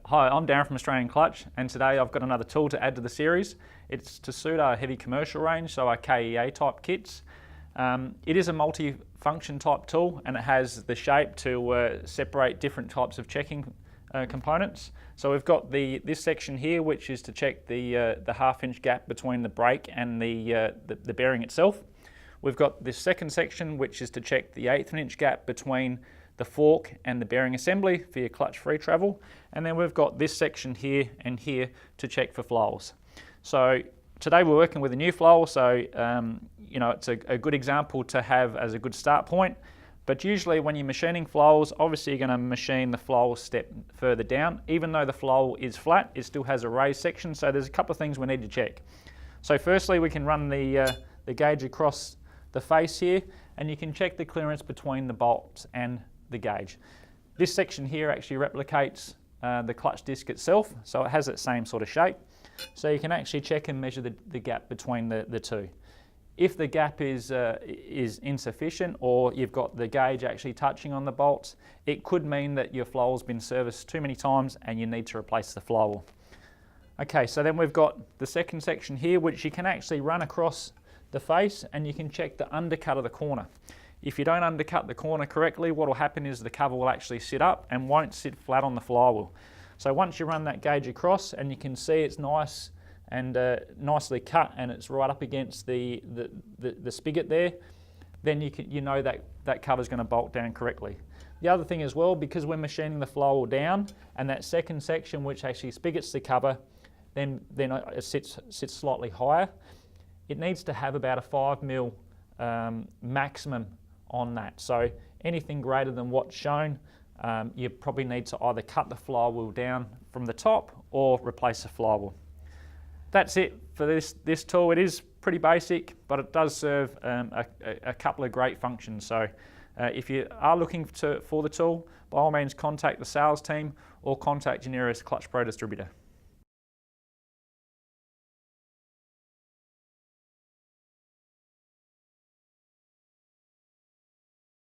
Hi, I'm Darren from Australian Clutch, and today I've got another tool to add to the series. It's to suit our heavy commercial range, so our KEA type kits. It is a multi-function type tool, and it has the shape to separate different types of checking components. So we've got this section here, which is to check the half-inch gap between the brake and the bearing itself. We've got this second section, which is to check the 1/8 inch gap between the fork and the bearing assembly for your clutch free travel. And then we've got this section here and here to check for flowels. So today we're working with a new flowel, so it's a good example to have as a good start point. But usually when you're machining flowels, obviously you're going to machine the flowel step further down. Even though the flowel is flat, it still has a raised section, so there's a couple of things we need to check. So firstly, we can run the gauge across the face here, and you can check the clearance between the bolts and the gauge. This section here actually replicates the clutch disc itself, so it has that same sort of shape. So you can actually check and measure the gap between the two. If the gap is insufficient, or you've got the gauge actually touching on the bolts, it could mean that your flowel's been serviced too many times and you need to replace the flowel. Okay, so then we've got the second section here, which you can actually run across the face, and you can check the undercut of the corner. If you don't undercut the corner correctly, what will happen is the cover will actually sit up and won't sit flat on the flywheel. So once you run that gauge across and you can see it's nice and nicely cut and it's right up against the spigot there, then you know that cover's going to bolt down correctly. The other thing as well, because we're machining the flywheel down, and that second section which actually spigots the cover, then it sits slightly higher. It needs to have about a 5mm maximum on that. So anything greater than what's shown, you probably need to either cut the flywheel down from the top or replace the flywheel. That's it for this tool. It is pretty basic, but it does serve a couple of great functions. So if you are looking for the tool, by all means contact the sales team or contact your nearest Clutch Pro distributor.